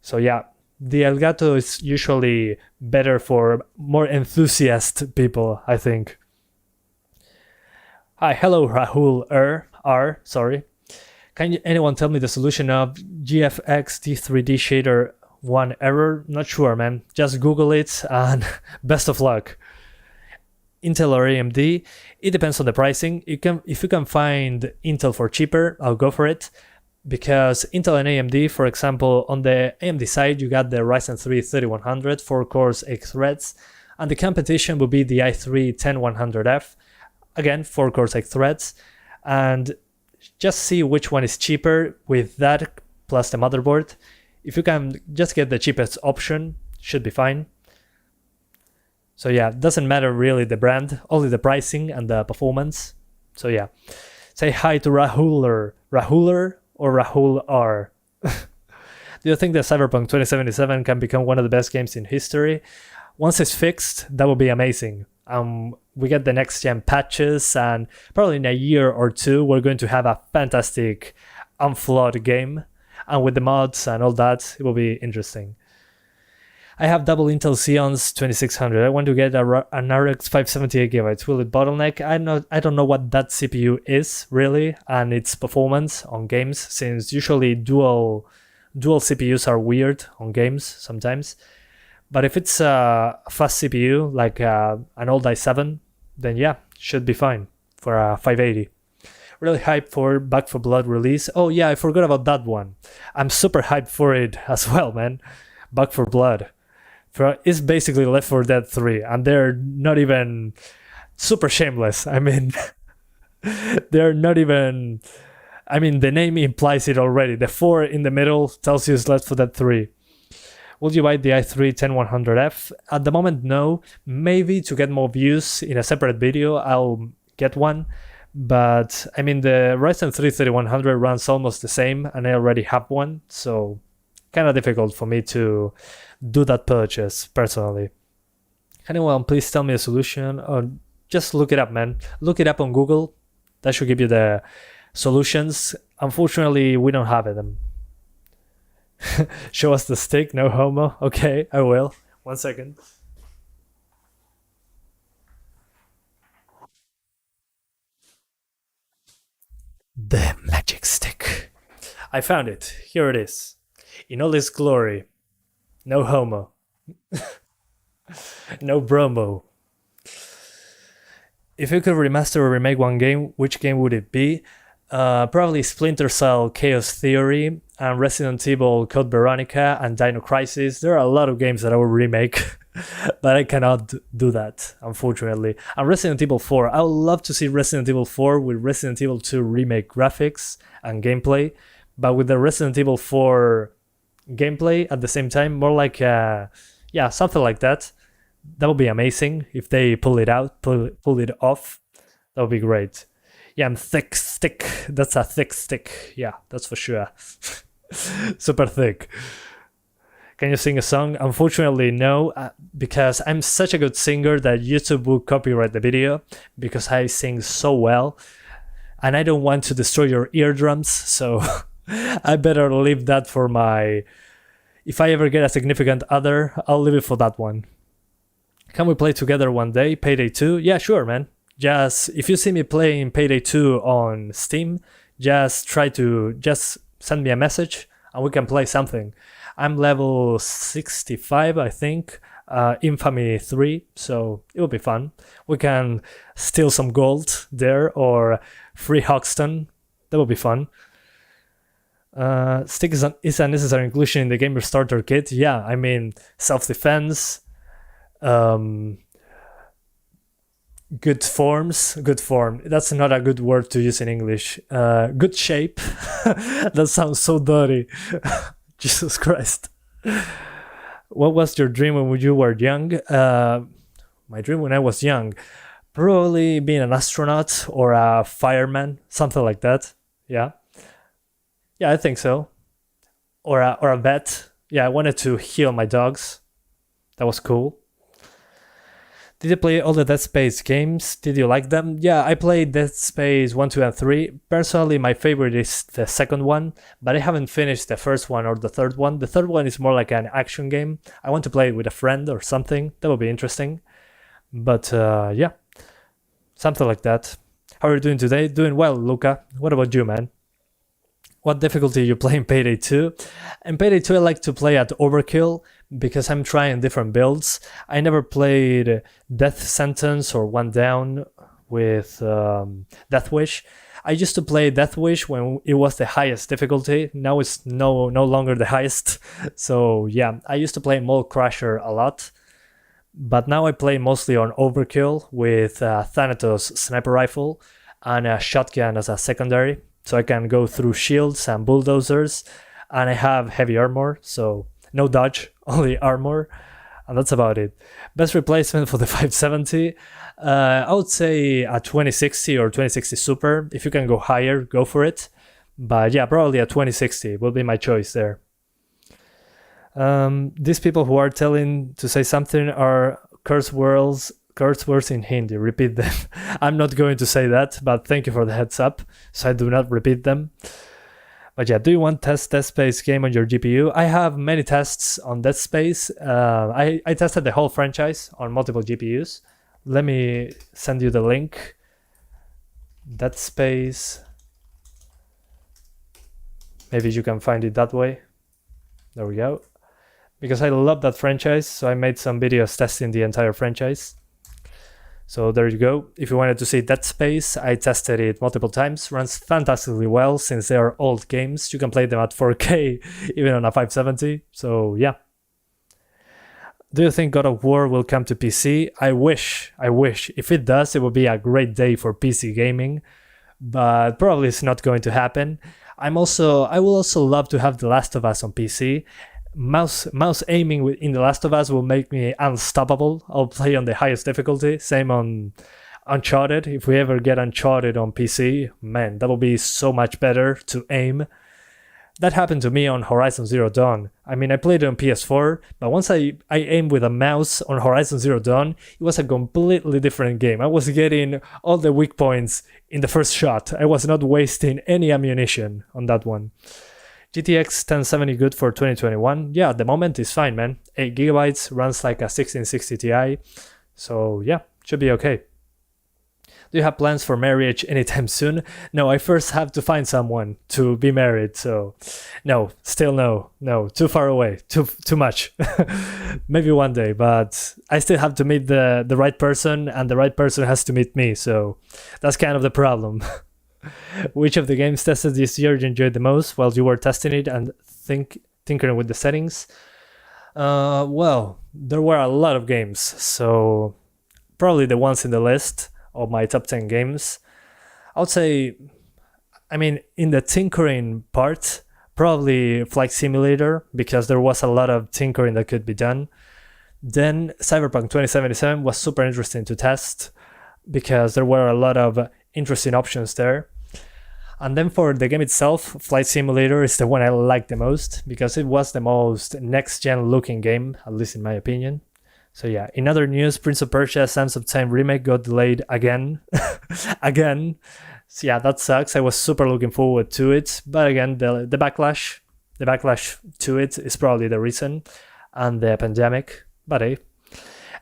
So yeah. The Elgato is usually better for more enthusiast people, I think. Hi, hello Rahul R, sorry. Can anyone tell me the solution of GFX D3D shader 1 error? Not sure, man. Just Google it and best of luck. Intel or AMD? It depends on the pricing. If you can find Intel for cheaper, I'll go for it. Because Intel and AMD, for example, on the AMD side, you got the Ryzen 3 3100, 4 cores, 8 threads, and the competition would be the i3 10100F, again, 4 cores, 8 threads, and just see which one is cheaper with that plus the motherboard. If you can just get the cheapest option, should be fine. So yeah, doesn't matter really the brand, only the pricing and the performance. So yeah, say hi to Rahuler or Rahul R. Do you think that Cyberpunk 2077 can become one of the best games in history? Once it's fixed, that would be amazing. We get the next gen patches, and probably in a year or two, we're going to have a fantastic, unflawed game. And with the mods and all that, it will be interesting. I have double Intel Xeons 2600. I want to get an RX 578 GB. Will it bottleneck? I don't know what that CPU is really, and its performance on games, since usually dual CPUs are weird on games sometimes. But if it's a fast CPU like an old i7, then yeah, should be fine for a 580. Really hyped for Back 4 Blood release. Oh yeah, I forgot about that one. I'm super hyped for it as well, man. Back 4 Blood. It's basically Left 4 Dead 3, and they're not even super shameless. I mean, they're not even... I mean, the name implies it already. The 4 in the middle tells you it's Left 4 Dead 3. Will you buy the i3 10100F? At the moment, no. Maybe to get more views in a separate video, I'll get one. But, I mean, the Ryzen 3 3100 runs almost the same, and I already have one, so kind of difficult for me to do that purchase personally. Anyone please tell me a solution, or just look it up, man. Look it up on Google. That should give you the solutions. Unfortunately, we don't have them. Show us the stick, no homo. Okay, I will. 1 second. The magic stick. I found it. Here it is. In all its glory. No homo. No bromo. If you could remaster or remake one game, which game would it be? Probably Splinter Cell Chaos Theory. and Resident Evil Code Veronica and Dino Crisis. There are a lot of games that I will remake, but I cannot do that, unfortunately. And Resident Evil 4, I would love to see Resident Evil 4 with Resident Evil 2 remake graphics and gameplay, but with the Resident Evil 4 gameplay at the same time, more like, something like that. That would be amazing if they pull it off. That would be great. Yeah, I'm thick stick. That's a thick stick. Yeah, that's for sure. Super thick. Can you sing a song? Unfortunately, no, because I'm such a good singer that YouTube will copyright the video because I sing so well. And I don't want to destroy your eardrums, so I better leave that for my... If I ever get a significant other, I'll leave it for that one. Can we play together one day? Payday 2? Yeah, sure, man. Just, if you see me playing Payday 2 on Steam, just send me a message and we can play something. I'm level 65, I think, Infamy 3, so it will be fun. We can steal some gold there or free Hoxton. That will be fun. Stick is a necessary inclusion in the gamer starter kit. Yeah, I mean, self-defense, good form. That's not a good word to use in English. Good shape. That sounds so dirty. Jesus Christ. What was your dream when you were young? My dream when I was young, probably being an astronaut or a fireman, something like that. Yeah, I think so. Or a vet. Yeah, I wanted to heal my dogs. That was cool. Did you play all the Dead Space games? Did you like them? Yeah, I played Dead Space 1, 2, and 3. Personally, my favorite is the second one, but I haven't finished the first one or the third one. The third one is more like an action game. I want to play it with a friend or something. That would be interesting. But yeah, something like that. How are you doing today? Doing well, Luca. What about you, man? What difficulty you play in Payday 2? In Payday 2, I like to play at Overkill because I'm trying different builds. I never played Death Sentence or One Down with Death Wish. I used to play Death Wish when it was the highest difficulty. Now it's no longer the highest. So yeah, I used to play Mole Crusher a lot. But now I play mostly on Overkill with Thanatos sniper rifle and a shotgun as a secondary. So I can go through shields and bulldozers, and I have heavy armor, so no dodge, only armor, and that's about it. Best replacement for the 570, I would say a 2060 or 2060 Super. If you can go higher, go for it. But yeah, probably a 2060 will be my choice there. These people who are telling to say something are curse words in Hindi. Repeat them. I'm not going to say that, but thank you for the heads up, so I do not repeat them. But yeah, do you want test Dead Space game on your GPU? I have many tests on Dead Space. I tested the whole franchise on multiple GPUs. Let me send you the link. Dead Space. Maybe you can find it that way. There we go. Because I love that franchise, so I made some videos testing the entire franchise. So there you go. If you wanted to see Dead Space, I tested it multiple times. Runs fantastically well since they are old games. You can play them at 4K, even on a 570. So yeah. Do you think God of War will come to PC? I wish. If it does, it will be a great day for PC gaming. But probably it's not going to happen. I will also love to have The Last of Us on PC. Mouse aiming in The Last of Us will make me unstoppable. I'll play on the highest difficulty. Same on Uncharted. If we ever get Uncharted on PC, man, that will be so much better to aim. That happened to me on Horizon Zero Dawn. I mean, I played it on PS4, but once I aimed with a mouse on Horizon Zero Dawn, it was a completely different game. I was getting all the weak points in the first shot. I was not wasting any ammunition on that one. GTX 1070 good for 2021? Yeah, at the moment it's fine, man. 8 gigabytes, runs like a 1660 Ti. So yeah, should be okay. Do you have plans for marriage anytime soon? No, I first have to find someone to be married, so no, still no, too far away, too much. Maybe one day, but I still have to meet the right person, and the right person has to meet me, so that's kind of the problem. Which of the games tested this year you enjoyed the most while you were testing it and tinkering with the settings? Well, there were a lot of games, so probably the ones in the list of my top 10 games. I would say, in the tinkering part, probably Flight Simulator, because there was a lot of tinkering that could be done. Then Cyberpunk 2077 was super interesting to test because there were a lot of interesting options there. And then for the game itself, Flight Simulator is the one I liked the most because it was the most next-gen looking game, at least in my opinion. So yeah, in other news, Prince of Persia Sands of Time remake got delayed again. Again. So yeah, that sucks. I was super looking forward to it. But again, the backlash to it is probably the reason. And the pandemic. But hey,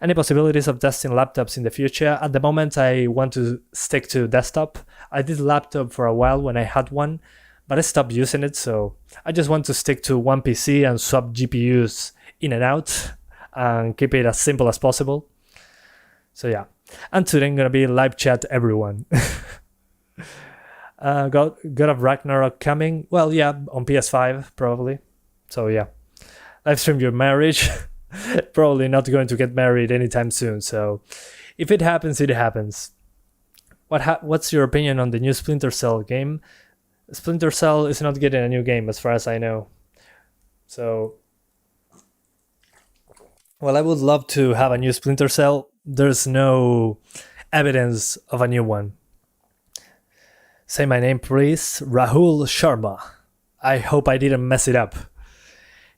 any possibilities of testing laptops in the future? At the moment, I want to stick to desktop. I did laptop for a while when I had one, but I stopped using it, so I just want to stick to one PC and swap GPUs in and out and keep it as simple as possible. So yeah, and today I'm gonna be live chat everyone. God of Ragnarok coming? Well, yeah, on PS5 probably. So yeah, live stream your marriage. Probably not going to get married anytime soon, so if it happens, it happens. What's your opinion on the new Splinter Cell game? Splinter Cell is not getting a new game as far as I know. So, well, I would love to have a new Splinter Cell. There's no evidence of a new one. Say my name, please. Rahul Sharma. I hope I didn't mess it up.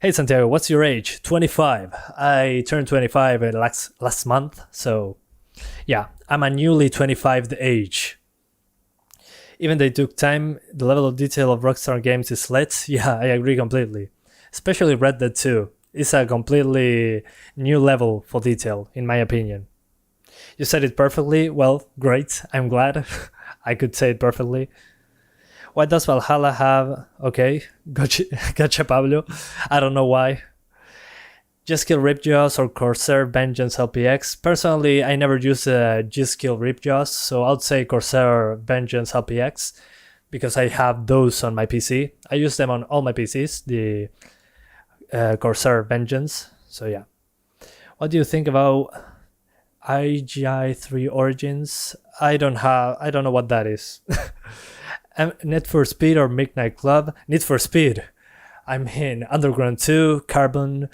Hey Santiago, what's your age? 25. I turned 25 last month, so yeah, I'm a newly 25 age. Even they took time, the level of detail of Rockstar games is lit. Yeah, I agree completely. Especially Red Dead 2. It's a completely new level for detail, in my opinion. You said it perfectly. Well, great. I'm glad I could say it perfectly. Why does Valhalla have... Okay, gotcha Pablo. I don't know why. G-Skill Ripjaws or Corsair Vengeance LPX. Personally, I never use G-Skill Ripjaws, so I'll say Corsair Vengeance LPX because I have those on my PC. I use them on all my PCs, the Corsair Vengeance. So yeah. What do you think about IGI3 Origins? I don't know what that is. Need for Speed or Midnight Club? Need for Speed. Underground 2, Carbon,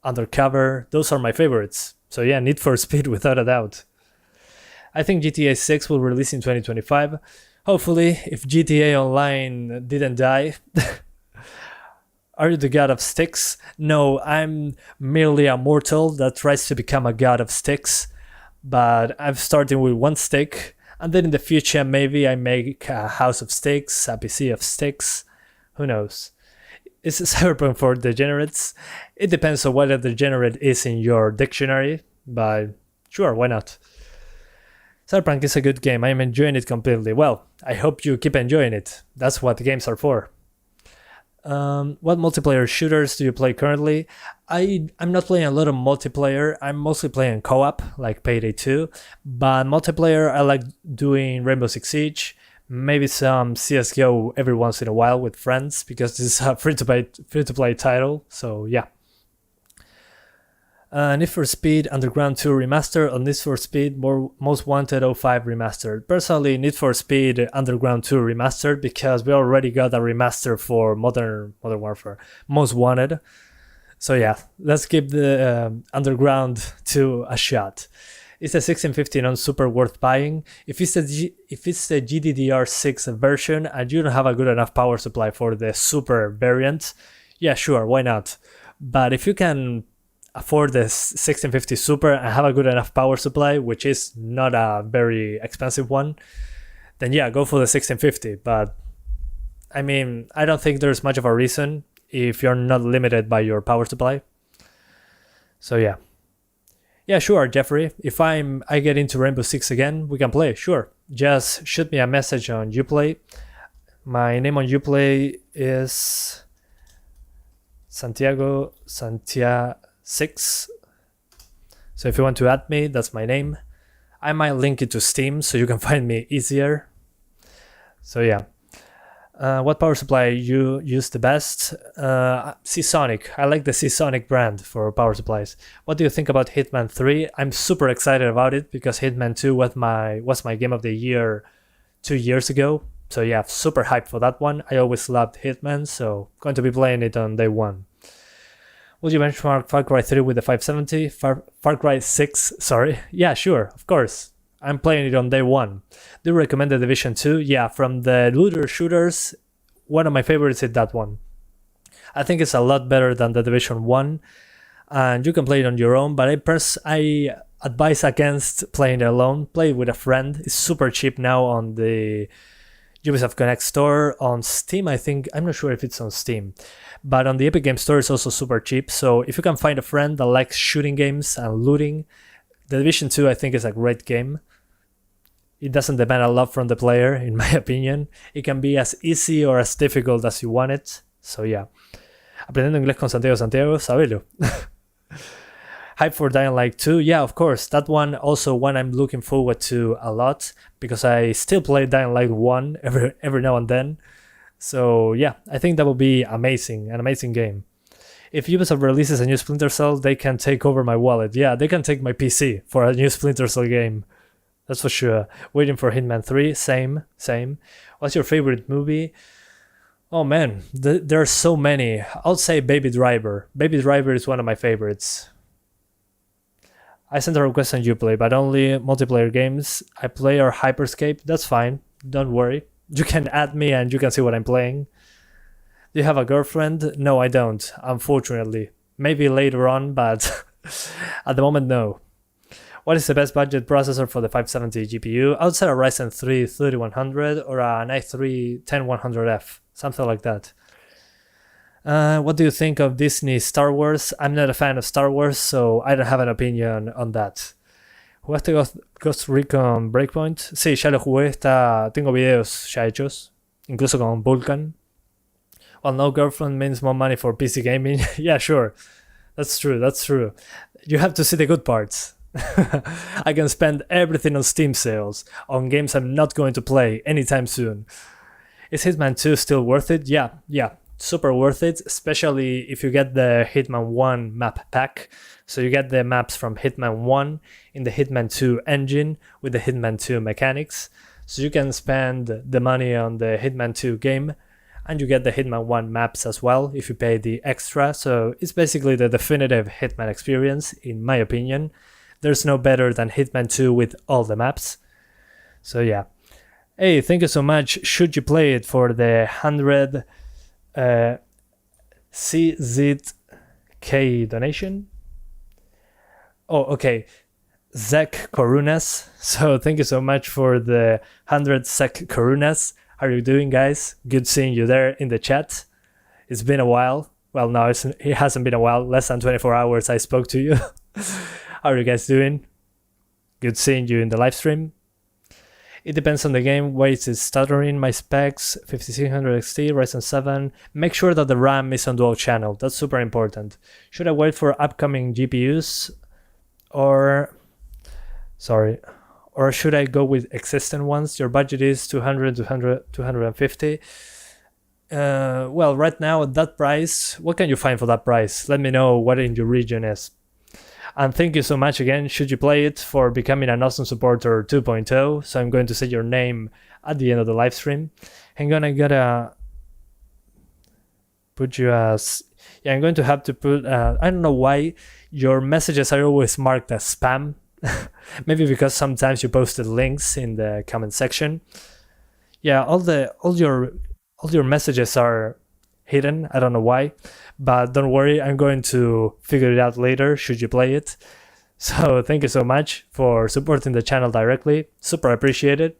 Undercover. Those are my favorites. So yeah, Need for Speed without a doubt. I think GTA 6 will release in 2025. Hopefully, if GTA Online didn't die. Are you the god of sticks? No, I'm merely a mortal that tries to become a god of sticks. But I'm starting with one stick. And then in the future, maybe I make a house of sticks, a PC of sticks. Who knows? Is Cyberpunk for degenerates? It depends on what a degenerate is in your dictionary, but sure, why not? Cyberpunk is a good game. I am enjoying it completely. Well, I hope you keep enjoying it. That's what the games are for. What multiplayer shooters do you play currently? I'm not playing a lot of multiplayer. I'm mostly playing co-op, like Payday 2. But multiplayer, I like doing Rainbow Six Siege, maybe some CSGO every once in a while with friends, because this is a free-to-play title, so yeah. Need for Speed Underground 2 Remaster or Need for Speed Most Wanted 05 Remastered. Personally, Need for Speed Underground 2 Remastered because we already got a remaster for Modern Warfare Most Wanted. So yeah, let's give the Underground 2 a shot. Is the 1650 non super worth buying? If it's the GDDR6 version and you don't have a good enough power supply for the super variant, yeah, sure, why not? But if you can afford the 1650 Super and have a good enough power supply, which is not a very expensive one, then yeah, go for the 1650. But I don't think there's much of a reason if you're not limited by your power supply. So yeah. Yeah, sure, Jeffrey. If I get into Rainbow Six again, we can play, sure. Just shoot me a message on Uplay. My name on Uplay is Santiago 6. So if you want to add me, that's my name. I might link it to Steam so you can find me easier. So yeah. What power supply you use the best? Seasonic. I like the Seasonic brand for power supplies. What do you think about Hitman 3? I'm super excited about it because Hitman 2 was my game of the year 2 years ago. So yeah, super hyped for that one. I always loved Hitman, so going to be playing it on day one. Would you benchmark Far Cry 3 with the 570? Far Cry 6, sorry. Yeah, sure, of course. I'm playing it on day one. Do you recommend the Division 2? Yeah, from the looter shooters, one of my favorites is that one. I think it's a lot better than the Division 1, and you can play it on your own, but I advise against playing it alone. Play it with a friend. It's super cheap now on the Ubisoft Connect store. On Steam, I think, I'm not sure if it's on Steam, but on the Epic Games Store, it's also super cheap. So if you can find a friend that likes shooting games and looting, the Division 2, I think, is a great game. It doesn't demand a lot from the player, in my opinion. It can be as easy or as difficult as you want it. So yeah. Aprendiendo inglés con Santiago, sabelo. Hype for Dying Light 2, yeah, of course. That one also one I'm looking forward to a lot because I still play Dying Light 1 every now and then. So yeah, I think that will be amazing, an amazing game. If Ubisoft releases a new Splinter Cell, they can take over my wallet. Yeah, they can take my PC for a new Splinter Cell game. That's for sure. Waiting for Hitman 3, same. What's your favorite movie? Oh man, there are so many. I'll say Baby Driver. Baby Driver is one of my favorites. I sent a request on Uplay, but only multiplayer games. I play or Hyperscape, that's fine. Don't worry. You can add me and you can see what I'm playing. Do you have a girlfriend? No, I don't, unfortunately. Maybe later on, but at the moment, no. What is the best budget processor for the 570 GPU? I would say a Ryzen 3 3100 or an i3 10100F, something like that. What do you think of Disney Star Wars? I'm not a fan of Star Wars, so I don't have an opinion on that. ¿Jugaste Ghost Recon Breakpoint? Sí, ya lo jugué, tengo videos ya hechos, incluso con Vulkan. Well, no girlfriend means more money for PC gaming. Yeah, sure. That's true. You have to see the good parts. I can spend everything on Steam sales, on games I'm not going to play anytime soon. Is Hitman 2 still worth it? Yeah, super worth it, especially if you get the Hitman 1 map pack. So you get the maps from Hitman 1 in the Hitman 2 engine with the Hitman 2 mechanics. So you can spend the money on the Hitman 2 game and you get the Hitman 1 maps as well if you pay the extra. So it's basically the definitive Hitman experience, in my opinion. There's no better than Hitman 2 with all the maps. So yeah. Hey, thank you so much. Should you play it for the 100 CZK donation? Oh, okay. Zek Korunas. So thank you so much for the 100 Zek Korunas. How are you doing, guys? Good seeing you there in the chat. It's been a while. Well, no, it hasn't been a while. Less than 24 hours I spoke to you. How are you guys doing? Good seeing you in the live stream. It depends on the game. Why is it stuttering? My specs, 5600 XT, Ryzen 7. Make sure that the RAM is on dual channel. That's super important. Should I wait for upcoming GPUs? Or should I go with existing ones? Your budget is 200, 250. Well, right now at that price, what can you find for that price? Let me know what in your region is. And thank you so much again, should you play it, for becoming an awesome supporter 2.0. So I'm going to say your name at the end of the live stream. Hang on, I gotta put you as... Yeah, I'm going to have to put... I don't know why your messages are always marked as spam. Maybe because sometimes you posted links in the comment section. Yeah, all your messages are hidden. I don't know why, but don't worry, I'm going to figure it out later should you play it. So thank you so much for supporting the channel directly. Super appreciate it.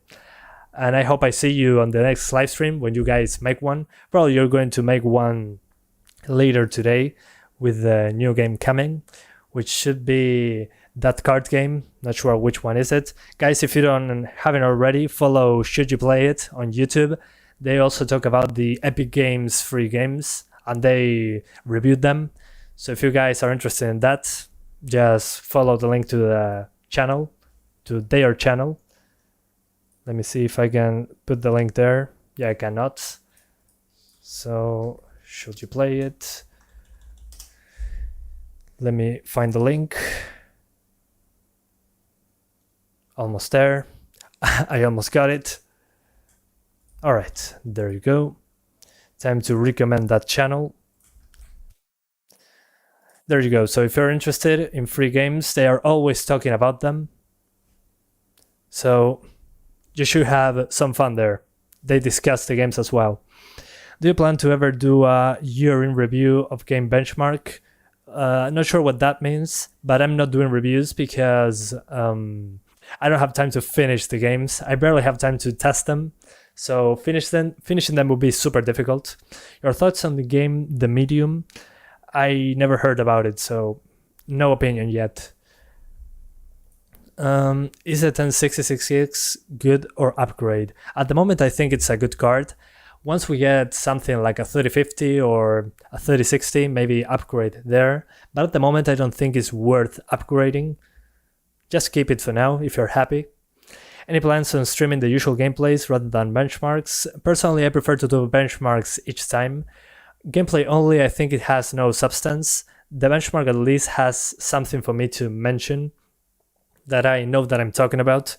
And I hope I see you on the next live stream when you guys make one. Probably you're going to make one later today with the new game coming, which should be that card game. Not sure which one is it. Guys, if you haven't already, follow Should You Play It on YouTube. They also talk about the Epic Games free games and they reviewed them. So if you guys are interested in that, just follow the link to the channel, to their channel. Let me see if I can put the link there. Yeah, I cannot. So, should you play it? Let me find the link. Almost there. I almost got it. Alright, there you go. Time to recommend that channel. There you go. So if you're interested in free games, they are always talking about them. So you should have some fun there. They discuss the games as well. Do you plan to ever do a year in review of game benchmark? Not sure what that means, but I'm not doing reviews because I don't have time to finish the games. I barely have time to test them. So finishing them would be super difficult. Your thoughts on the game The Medium? I never heard about it, so no opinion yet. Is a 1066X good or upgrade? At the moment, I think it's a good card. Once we get something like a 3050 or a 3060, maybe upgrade there. But at the moment, I don't think it's worth upgrading. Just keep it for now if you're happy. Any plans on streaming the usual gameplays rather than benchmarks? Personally, I prefer to do benchmarks each time. Gameplay only, I think it has no substance. The benchmark at least has something for me to mention that I know that I'm talking about.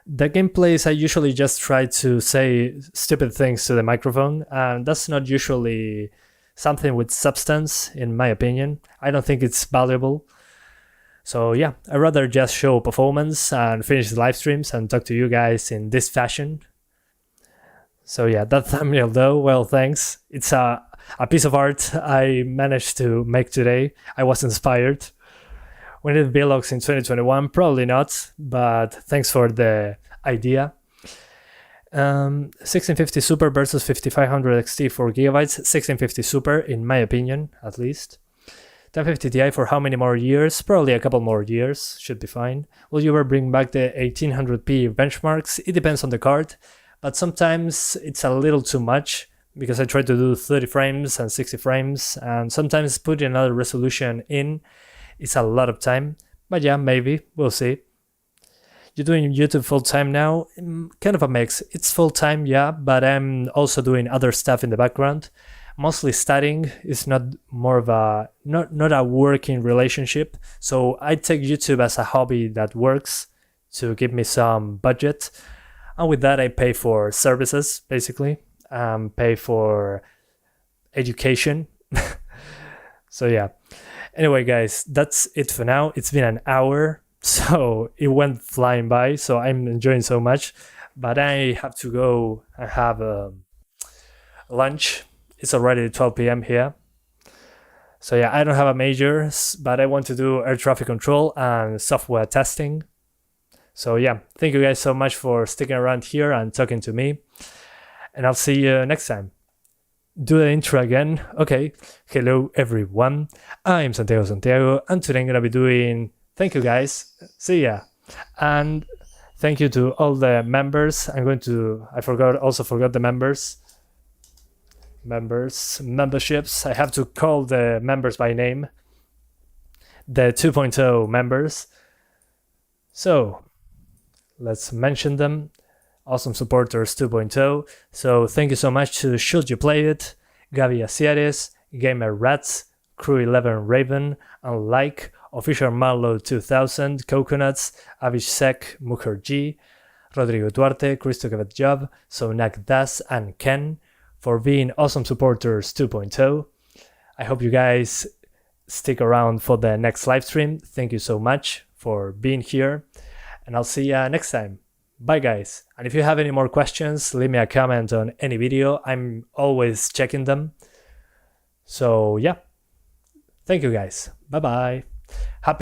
The gameplays, I usually just try to say stupid things to the microphone, and that's not usually something with substance, in my opinion. I don't think it's valuable. So yeah, I'd rather just show performance and finish the live streams and talk to you guys in this fashion. So yeah, that thumbnail though, well, thanks. It's a piece of art I managed to make today. I was inspired. When it vlogs in 2021, probably not, but thanks for the idea. 1650 Super versus 5500 XT 4 GB. 1650 Super, in my opinion, at least. 1050 Ti for how many more years? Probably a couple more years, should be fine. Will you ever bring back the 1800p benchmarks? It depends on the card, but sometimes it's a little too much because I try to do 30 frames and 60 frames, and sometimes putting another resolution in is a lot of time. But yeah, maybe, we'll see. You're doing YouTube full-time now? Kind of a mix. It's full-time, yeah, but I'm also doing other stuff in the background. Mostly studying is not more of a not a working relationship, so I take YouTube as a hobby that works to give me some budget, and with that I pay for services, basically, pay for education. So yeah, anyway guys, that's it for now. It's been an hour, so it went flying by, so I'm enjoying so much, but I have to go and have lunch. It's already 12 p.m. here. So yeah, I don't have a major, but I want to do air traffic control and software testing. So yeah, thank you guys so much for sticking around here and talking to me. And I'll see you next time. Do the intro again. Okay. Hello everyone. I'm Santiago, and today I'm gonna be doing... Thank you guys. See ya. And thank you to all the members. I also forgot the memberships. I have to call the members by name. The 2.0 members. So let's mention them. Awesome supporters 2.0. So thank you so much to Should You Play It, Gabi Asiares, Gamer Ratz, Crew 11 Raven, Unlike, Official Marlow 2000, Coconutz, Abhisek Mukherjee, Rodrigo Ituarte, Christo Gevedjov, Sounak Das, and Ken, for being awesome supporters 2.0. I hope you guys stick around for the next live stream. Thank you so much for being here, and I'll see you next time. Bye guys. And if you have any more questions, leave me a comment on any video. I'm always checking them. So yeah, thank you guys. Bye bye. Happy